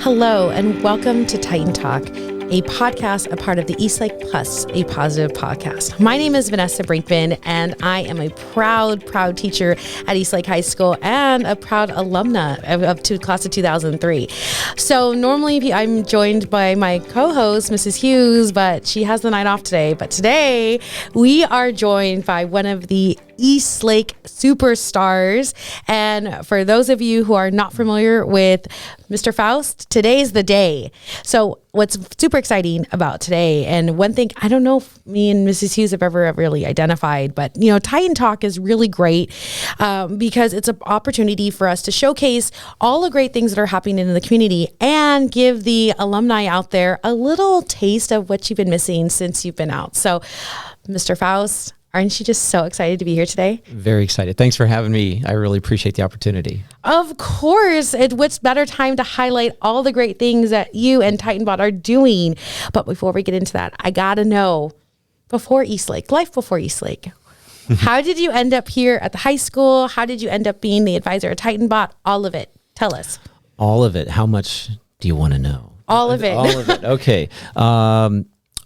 Hello, and welcome to Titan Talk, a podcast, a part of the Eastlake Plus, a positive podcast. My name is Vanessa Brinkman, and I am a proud teacher at Eastlake High School and a proud alumna of class of 2003. So normally I'm joined by my co-host, Mrs. Hughes, but she has the night off today. But today we are joined by one of the Eastlake superstars. And for those of you who are not familiar with Mr. Foust, today's the day. So what's super exciting about today, and one thing I don't know if me and Mrs. Hughes have ever really identified, but Titan Talk is really great because it's an opportunity for us to showcase all the great things that are happening in the community and give the alumni out there a little taste of what you've been missing since you've been out. So Mr. Foust, aren't you just so excited to be here today? Very excited. Thanks for having me. I really appreciate the opportunity. Of course. What's better time to highlight all the great things that you and TitanBot are doing? But before we get into that, I got to know, life before Eastlake, how did you end up here at the high school? How did you end up being the advisor at TitanBot? All of it. Tell us. All of it. How much do you want to know? All of it. All of it. Okay.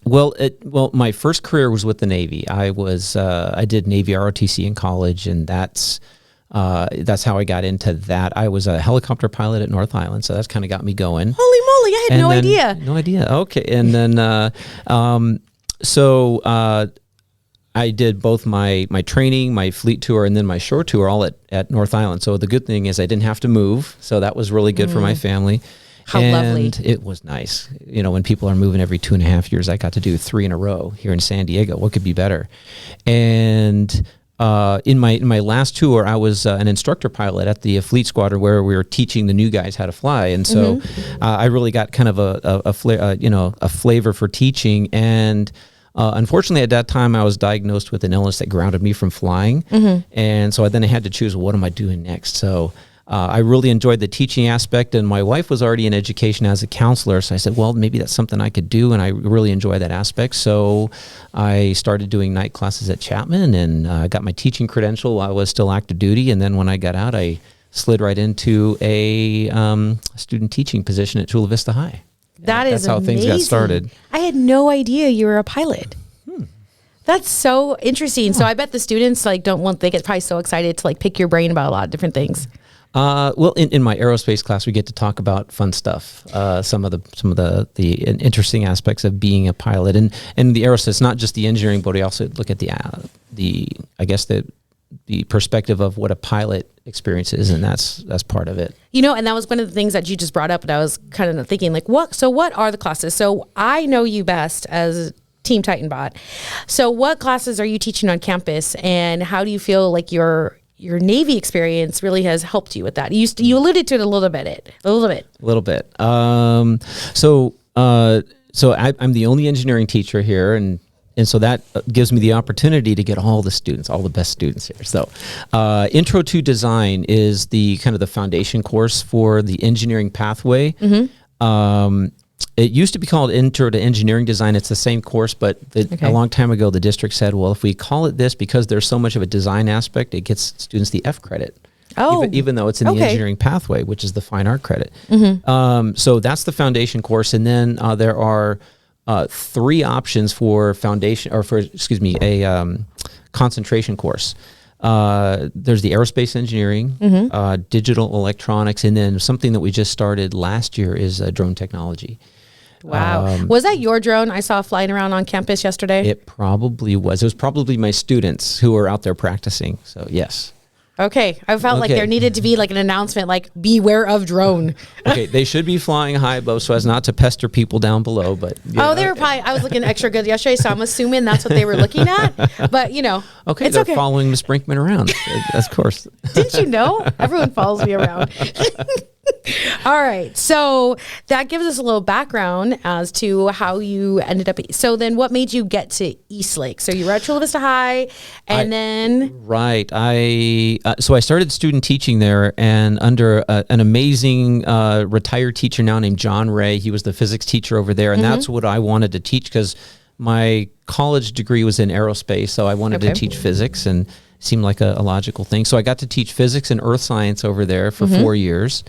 Well, my first career was with the Navy. I did Navy ROTC in college, and that's how I got into that. I was a helicopter pilot at North Island, so that's kind of got me going. Holy moly, I had no idea. No idea. Okay, and then I did both my training, my fleet tour, and then my shore tour all at North Island. So the good thing is I didn't have to move, so that was really good for my family. How lovely. It was nice. When people are moving every 2.5 years, I got to do 3 in a row here in San Diego. What could be better? And in my last tour, I was an instructor pilot at the fleet squadron where we were teaching the new guys how to fly. And so I really got kind of a flavor for teaching. And unfortunately, at that time, I was diagnosed with an illness that grounded me from flying. And so then I had to choose, what am I doing next? So I really enjoyed the teaching aspect, and my wife was already in education as a counselor. So I said, well, maybe that's something I could do, and I really enjoy that aspect. So I started doing night classes at Chapman, and I got my teaching credential while I was still active duty. And then when I got out, I slid right into a student teaching position at Chula Vista High. That's how things got started. I had no idea you were a pilot. That's so interesting. So I bet the students they get probably so excited to pick your brain about a lot of different things. Well, in my aerospace class, we get to talk about fun stuff. Some of the interesting aspects of being a pilot, and the aerospace, not just the engineering, but we also look at the perspective of what a pilot experience is, and that's part of it. And that was one of the things that you just brought up, and I was kind of thinking, what are the classes? So I know you best as Team TitanBot. So what classes are you teaching on campus, and how do you feel like your Navy experience really has helped you with that? You alluded to it a little bit. So I'm the only engineering teacher here, and so that gives me the opportunity to get all the best students here. So Intro to Design is the kind of the foundation course for the engineering pathway. It used to be called Intro to Engineering Design. It's the same course, but a long time ago, the district said, well, if we call it this, because there's so much of a design aspect, it gets students the F credit. Even though it's in the engineering pathway, which is the fine art credit. So that's the foundation course. And then there are 3 options for a concentration course. There's the aerospace engineering, digital electronics, and then something that we just started last year is drone technology. Wow. Was that your drone I saw flying around on campus yesterday? It probably was. It was probably my students who were out there practicing. So yes. Okay. I felt like there needed to be an announcement, beware of drone. Okay. They should be flying high above so as not to pester people down below, but. They were probably, I was looking extra good yesterday, so I'm assuming that's what they were looking at, but Okay. They're following Miss Brinkman around. Of course. Didn't you know? Everyone follows me around. All right. So that gives us a little background as to how you ended up. So then what made you get to Eastlake? So you were at Chula Vista High then. Right. So I started student teaching there, and under an amazing retired teacher now named John Ray. He was the physics teacher over there. And that's what I wanted to teach, because my college degree was in aerospace. So I wanted to teach physics, and seemed like a logical thing. So I got to teach physics and earth science over there for 4 years.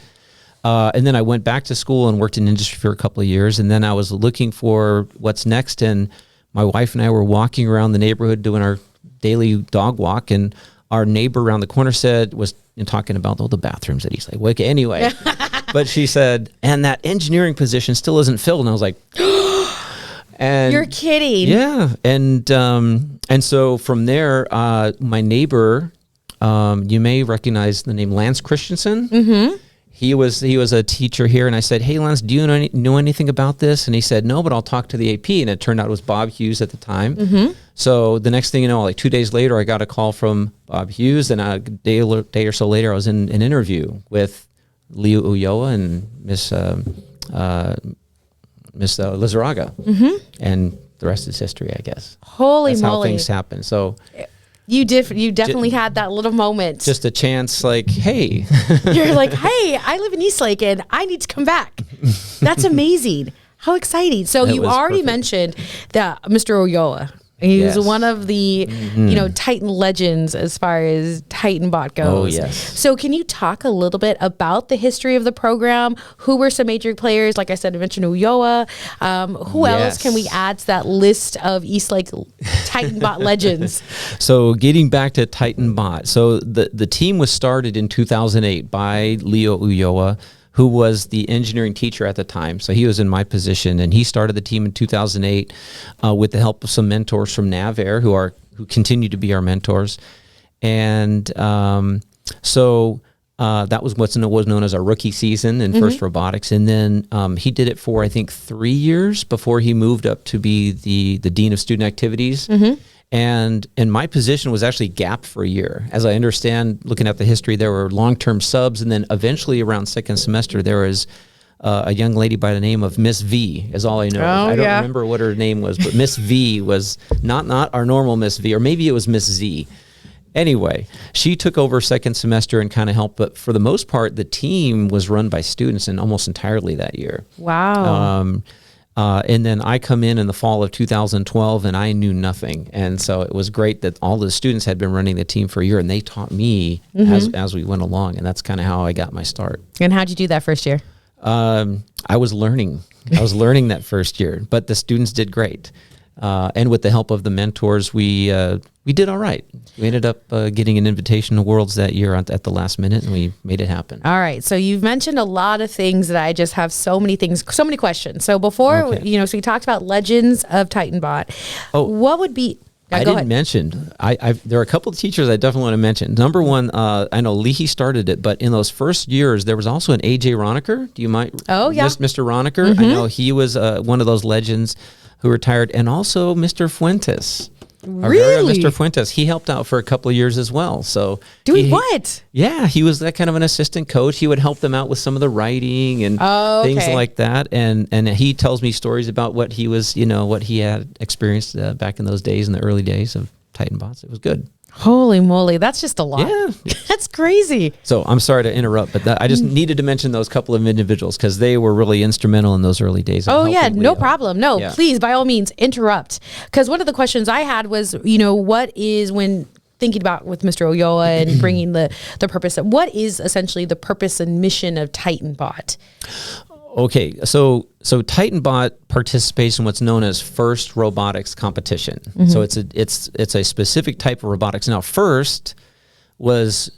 And then I went back to school and worked in industry for a couple of years. And then I was looking for what's next. And my wife and I were walking around the neighborhood doing our daily dog walk. And our neighbor around the corner was talking about all the bathrooms at Eastlake. Well, anyway, but she said, and that engineering position still isn't filled. And I was like, and you're kidding. Yeah. And so from there, my neighbor, you may recognize the name Lance Christensen. Mm-hmm. He was a teacher here, and I said, "Hey, Lance, do you know anything about this?" And he said, "No, but I'll talk to the AP." And it turned out it was Bob Hughes at the time. Mm-hmm. So the next thing you know, like 2 days later, I got a call from Bob Hughes, and a day or so later, I was in an interview with Leo Ulloa and Miss Lizarraga, mm-hmm. and the rest is history, I guess. Holy That's moly! how things happen. So. You definitely had that little moment. Just a chance, like, hey. You're like, hey, I live in Eastlake and I need to come back. That's amazing. How exciting. So you already mentioned that Mr. Ulloa. He's one of the, Titan legends as far as TitanBot goes. Oh, yes. So can you talk a little bit about the history of the program? Who were some major players? Like I said, I mentioned Ulloa. Who else can we add to that list of Eastlake TitanBot legends? So getting back to TitanBot. So the team was started in 2008 by Leo Ulloa, who was the engineering teacher at the time. So he was in my position, and he started the team in 2008 with the help of some mentors from NavAir who continue to be our mentors. And so that was what was known as our rookie season in FIRST Robotics. And then he did it for, I think, 3 years before he moved up to be the Dean of Student Activities. Mm-hmm. And my position was actually gapped for a year. As I understand, looking at the history, there were long-term subs, and then eventually around second semester, there was a young lady by the name of Miss V, is all I know. I don't remember what her name was, but Miss V was not our normal Miss V, or maybe it was Miss Z. Anyway, she took over second semester and kind of helped, but for the most part, the team was run by students and almost entirely that year. Wow. And then I come in the fall of 2012, and I knew nothing. And so it was great that all the students had been running the team for a year, and they taught me as we went along. And that's kind of how I got my start. And how'd you do that first year? I was learning. That first year, but the students did great. And with the help of the mentors, we did all right. We ended up getting an invitation to Worlds that year at the last minute, and we made it happen. All right. So you've mentioned a lot of things that I just have so many questions. So before, so you talked about legends of TitanBot. Oh, what would be... I didn't mention. There are a couple of teachers I definitely want to mention. Number one, I know Leahy started it, but in those first years, there was also an A.J. Roniker. Do you mind? Oh, yeah. Mr. Roniker. I know he was one of those legends who retired, and also Mr. Fuentes. Really? Mr. Fuentes. He helped out for a couple of years as well. So doing what? Yeah, he was that kind of an assistant coach. He would help them out with some of the writing and things like that. And he tells me stories about what he was, what he had experienced back in those days, in the early days of TitanBots. It was good. Holy moly, that's just a lot. Yeah. That's crazy. So I'm sorry to interrupt, but I just needed to mention those couple of individuals because they were really instrumental in those early days. Oh, yeah, no problem. No, please, by all means, interrupt. Because one of the questions I had was, what is when thinking about with Mr. Ulloa and bringing the purpose, what is essentially the purpose and mission of TitanBot? Okay, so TitanBot participates in what's known as FIRST Robotics Competition. Mm-hmm. So it's a specific type of robotics. Now, FIRST was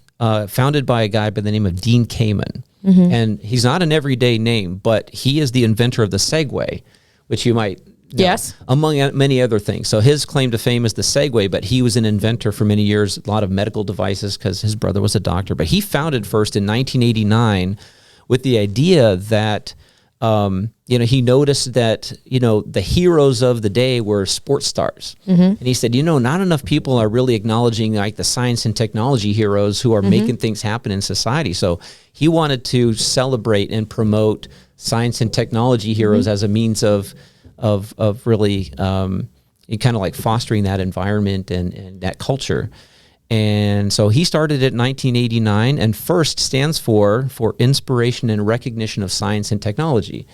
founded by a guy by the name of Dean Kamen. Mm-hmm. And he's not an everyday name, but he is the inventor of the Segway, which you might know, yes, among many other things. So his claim to fame is the Segway, but he was an inventor for many years, a lot of medical devices because his brother was a doctor. But he founded FIRST in 1989 with the idea that he noticed that, the heroes of the day were sports stars. Mm-hmm. And he said, not enough people are really acknowledging like the science and technology heroes who are making things happen in society. So he wanted to celebrate and promote science and technology heroes as a means of really kind of like fostering that environment and that culture. And so he started it in 1989, and FIRST stands for Inspiration and Recognition of Science and Technology.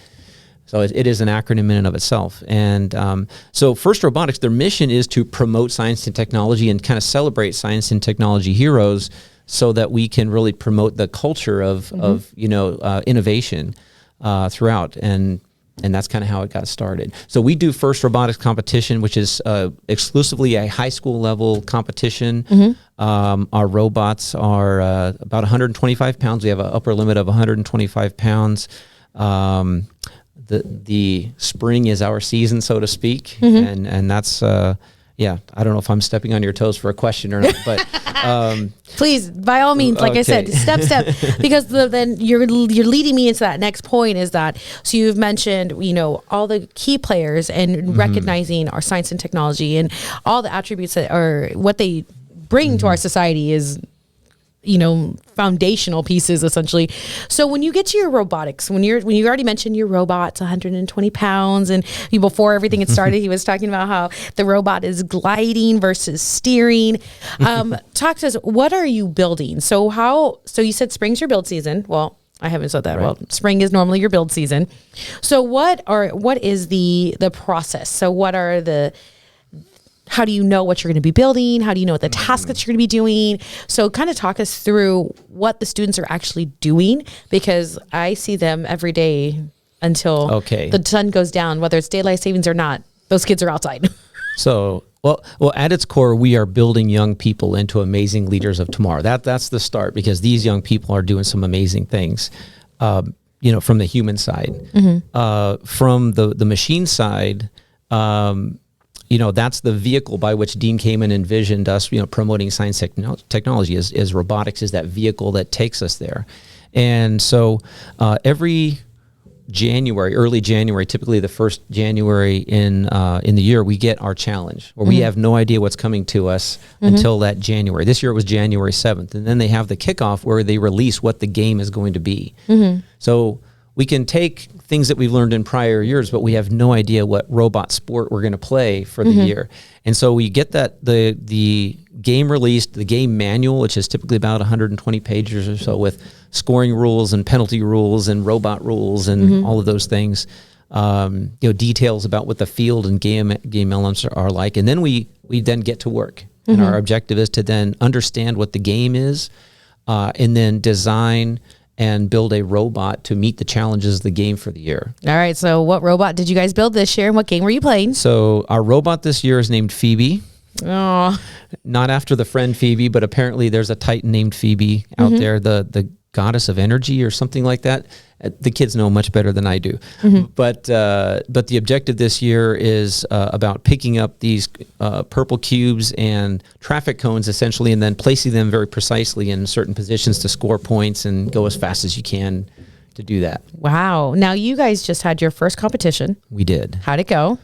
So it is an acronym in and of itself. And so FIRST Robotics, their mission is to promote science and technology and kind of celebrate science and technology heroes so that we can really promote the culture of innovation throughout. And that's kind of how it got started. So we do FIRST Robotics Competition, which is exclusively a high school level competition. Our robots are about 125 pounds. We have an upper limit of 125 pounds. The spring is our season, so to speak. And that's, I don't know if I'm stepping on your toes for a question or not, but please, by all means, like I said, step, because then you're leading me into that next point is that, so you've mentioned, all the key players and recognizing our science and technology and all the attributes that are what they bring to our society is, foundational pieces essentially. So when you get to your robotics, when you already mentioned your robot's 120 pounds, and before everything had started, he was talking about how the robot is gliding versus steering. Talk to us, what are you building? So you said spring's your build season. Well, I haven't said that. Right. Well, spring is normally your build season. So what is the process? So how do you know what you're going to be building? How do you know what the tasks that you're going to be doing? So kind of talk us through what the students are actually doing, because I see them every day until the sun goes down, whether it's daylight savings or not. Those kids are outside. So, well, at its core, we are building young people into amazing leaders of tomorrow. That's the start, because these young people are doing some amazing things, from the human side. From the machine side, that's the vehicle by which Dean Kamen envisioned us, promoting science technology is robotics is that vehicle that takes us there. And so every early January, typically the first January in the year, we get our challenge where we have no idea what's coming to us until that January. This year it was January 7th. And then they have the kickoff where they release what the game is going to be. So we can take things that we've learned in prior years, but we have no idea what robot sport we're going to play for the year. And so we get the game released, the game manual, which is typically about 120 pages or so, with scoring rules and penalty rules and robot rules and all of those things. Details about what the field and game elements are like. And then we then get to work. And our objective is to then understand what the game is, and then design and build a robot to meet the challenges of the game for the year. All right, so what robot did you guys build this year, and what game were you playing? So our robot this year is named Phoebe. Oh. Not after the friend Phoebe, but apparently there's a Titan named Phoebe out there, the goddess of energy or something like that. The kids know much better than I do. But the objective this year is about picking up these purple cubes and traffic cones, essentially, and then placing them very precisely in certain positions to score points and go as fast as you can to do that. Wow. Now, you guys just had your first competition. We did. How'd it go?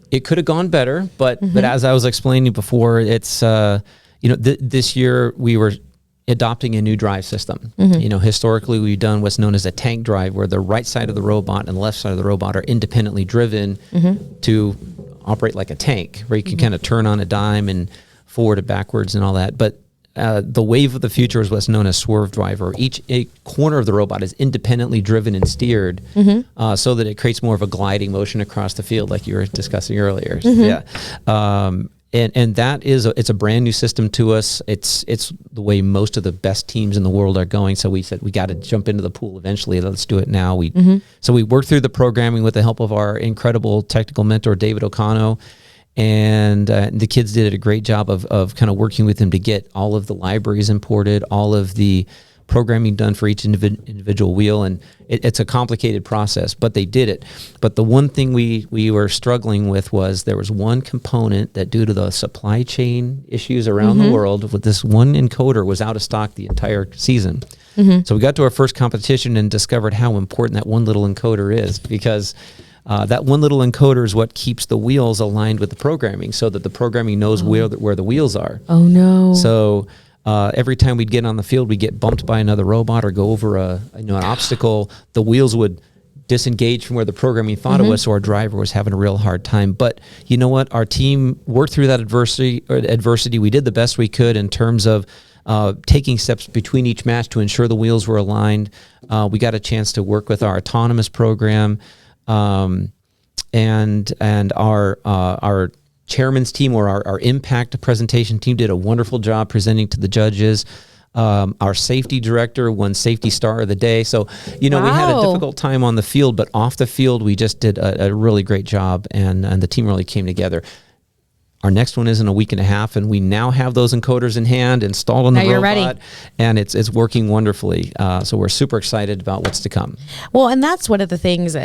It could have gone better, but as I was explaining before, it's, this year we were adopting a new drive system. Historically we've done what's known as a tank drive, where the right side of the robot and the left side of the robot are independently driven to operate like a tank, where you can kind of turn on a dime and forward and backwards and all that. But the wave of the future is what's known as swerve drive, or a corner of the robot is independently driven and steered so that it creates more of a gliding motion across the field, like you were discussing earlier. And that it's a brand new system to us. It's the way most of the best teams in the world are going. So we said we got to jump into the pool eventually. Let's do it now. So we worked through the programming with the help of our incredible technical mentor, David O'Connell. And the kids did a great job of kind of working with him to get all of the libraries imported, all of the programming done for each individual wheel. And it's a complicated process, but they did it. But the one thing we were struggling with was there was one component that, due to the supply chain issues around the world, with this one encoder was out of stock the entire season. So we got to our first competition and discovered how important that one little encoder is, because that one little encoder is what keeps the wheels aligned with the programming, so that the programming knows where the wheels are. Oh no! So every time we'd get on the field, we'd get bumped by another robot or go over an obstacle. The wheels would disengage from where the programming thought it was, so our driver was having a real hard time. But you know what? Our team worked through that adversity. We did the best we could in terms of taking steps between each match to ensure the wheels were aligned. We got a chance to work with our autonomous program. And our chairman's team, or our impact presentation team, did a wonderful job presenting to the judges. Our safety director won Safety Star of the Day. So, we had a difficult time on the field, but off the field, we just did a really great job, and the team really came together. Our next one is in a week and a half, and we now have those encoders in hand, installed on the robot, ready. And it's working wonderfully. So we're super excited about what's to come. Well, and that's one of the things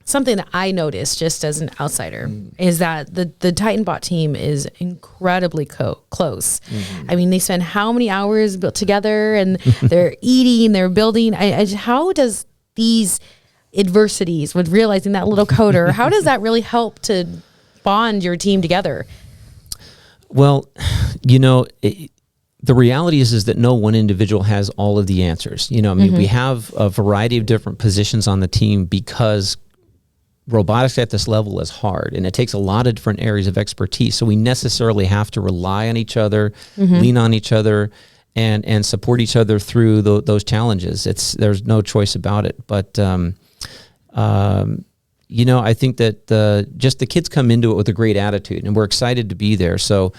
something that I noticed just as an outsider is that the TitanBot team is incredibly close. I mean, they spend how many hours built together, and they're eating, they're building. How does these adversities with realizing that little coder, how does that really help to bond your team together? Well, the reality is that no one individual has all of the answers. We have a variety of different positions on the team because robotics at this level is hard, and it takes a lot of different areas of expertise. So we necessarily have to rely on each other, lean on each other, and support each other through those challenges. There's no choice about it. But I think that just the kids come into it with a great attitude, and we're excited to be there. So,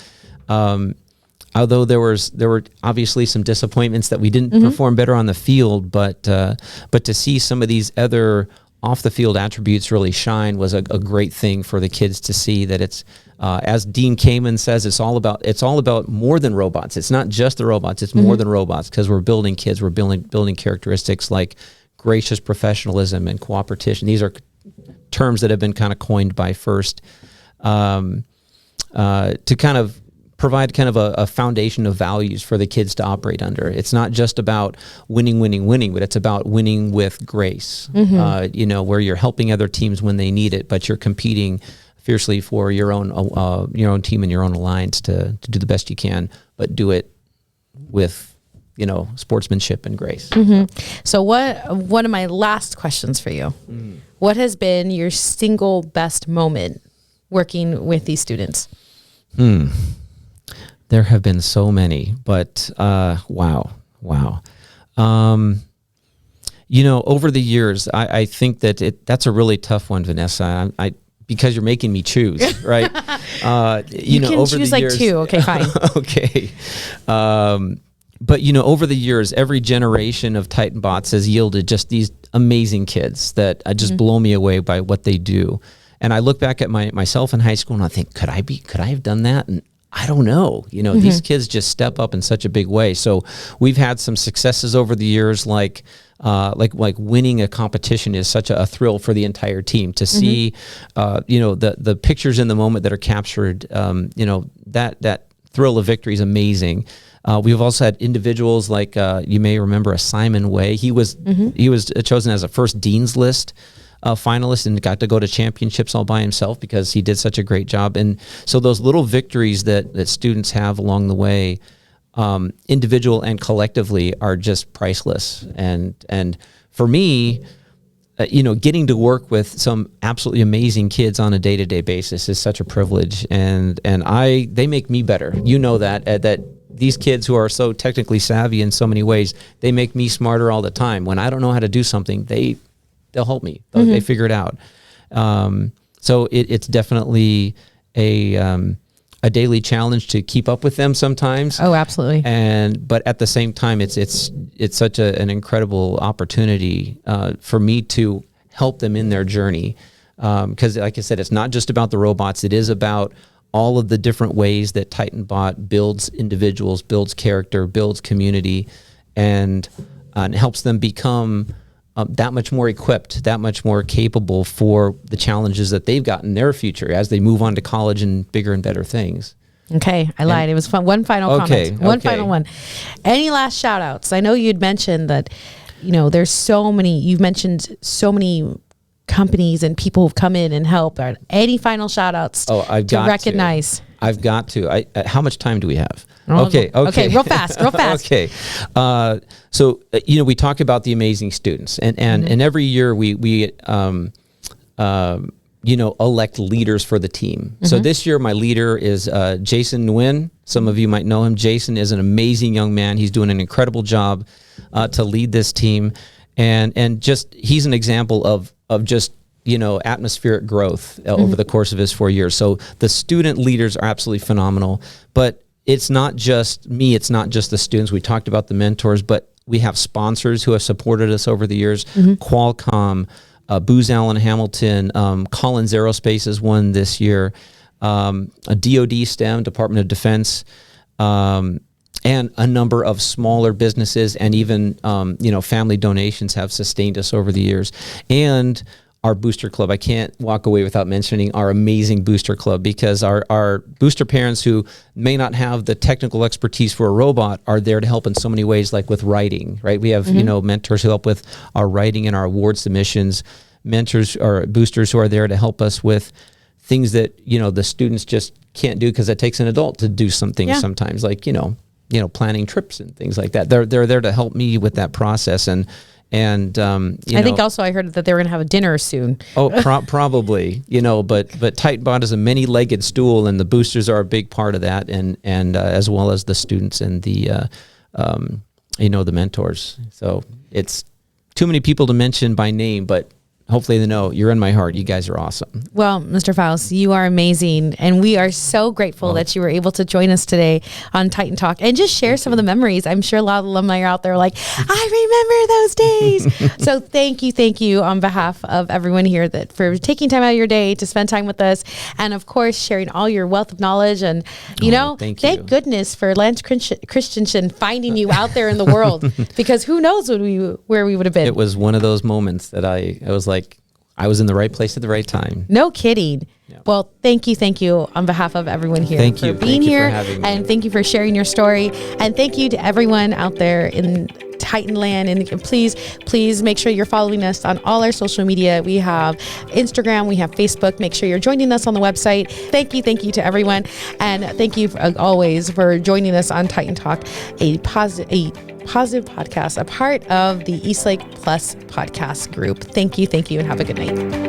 although there were obviously some disappointments that we didn't perform better on the field, but to see some of these other off the field attributes really shine was a great thing for the kids to see. That it's as Dean Kamen says, it's all about more than robots. It's not just the robots; it's more than robots, because we're building kids. We're building characteristics like gracious professionalism and cooperation. These are terms that have been kind of coined by FIRST to kind of provide kind of a foundation of values for the kids to operate under. It's not just about winning, but it's about winning with grace, where you're helping other teams when they need it, but you're competing fiercely for your own team and your own alliance to do the best you can, but do it with sportsmanship and grace. So one of my last questions for you, what has been your single best moment working with these students? There have been so many, but wow. Over the years, I think that that's a really tough one, Vanessa. Because you're making me choose, right? You can over choose the like years, two. Okay, fine. Okay. But over the years, every generation of TitanBots has yielded just these amazing kids that just blow me away by what they do. And I look back at myself in high school and I think, could I have done that? And I don't know. These kids just step up in such a big way. So we've had some successes over the years, like winning a competition is such a thrill for the entire team to see. The pictures in the moment that are captured. That thrill of victory is amazing. We've also had individuals like you may remember Simon Way. He was chosen as a first Dean's List finalist and got to go to championships all by himself because he did such a great job. And so those little victories that students have along the way, individual and collectively, are just priceless. And for me, getting to work with some absolutely amazing kids on a day-to-day basis is such a privilege. And they make me better. That these kids who are so technically savvy in so many ways, they make me smarter all the time. When I don't know how to do something, they'll help me. They figure it out. So it's definitely a daily challenge to keep up with them sometimes. Oh, absolutely. But at the same time, it's such an incredible opportunity for me to help them in their journey. Because like I said, it's not just about the robots. It is about all of the different ways that TitanBot builds individuals, builds character, builds community, and helps them become that much more equipped, that much more capable for the challenges that they've got in their future as they move on to college and bigger and better things. Okay, I lied. It was fun. One final comment. One final one. Any last shout outs? I know you'd mentioned that, there's so many, you've mentioned so many companies and people who've come in and helped. Any final shout outs to recognize? I've got to. How much time do we have? Okay, real fast. Okay. So, we talk about the amazing students, and every year we elect leaders for the team. So this year my leader is Jason Nguyen. Some of you might know him. Jason is an amazing young man. He's doing an incredible job to lead this team, and just he's an example of just atmospheric growth over the course of his 4 years. So the student leaders are absolutely phenomenal, but it's not just me. It's not just the students. We talked about the mentors, but we have sponsors who have supported us over the years. Qualcomm, Booz Allen Hamilton, Collins Aerospace is one this year, a DoD STEM, Department of Defense, and a number of smaller businesses and even family donations have sustained us over the years. And our booster club, I can't walk away without mentioning our amazing booster club, because our booster parents who may not have the technical expertise for a robot are there to help in so many ways, like with writing, right? We have, mentors who help with our writing and our award submissions, mentors or boosters who are there to help us with things that, the students just can't do because it takes an adult to do some things sometimes, like, planning trips and things like that. They're there to help me with that process. And I think also I heard that they were going to have a dinner soon. Oh, probably, but TitanBot is a many-legged stool, and the boosters are a big part of that, and as well as the students and the the mentors. So it's too many people to mention by name, but hopefully they know you're in my heart. You guys are awesome. Well, Mr. Foust, you are amazing. And we are so grateful that you were able to join us today on Titan Talk and just share some of the memories. I'm sure a lot of alumni are out there like, I remember those days. So thank you on behalf of everyone here for taking time out of your day to spend time with us. And of course, sharing all your wealth of knowledge. And, thank goodness for Lance Christensen finding you out there in the world, because who knows where we would have been. It was one of those moments that I was like, I was in the right place at the right time. No kidding. Yeah. Well, thank you on behalf of everyone here for being here. And thank you for sharing your story. And thank you to everyone out there in Titanland. And please make sure you're following us on all our social media. We have Instagram, we have Facebook. Make sure you're joining us on the website. Thank you to everyone. And thank you always for joining us on Titan Talk, a positive podcast, a part of the Eastlake Plus podcast group. Thank you, and have a good night.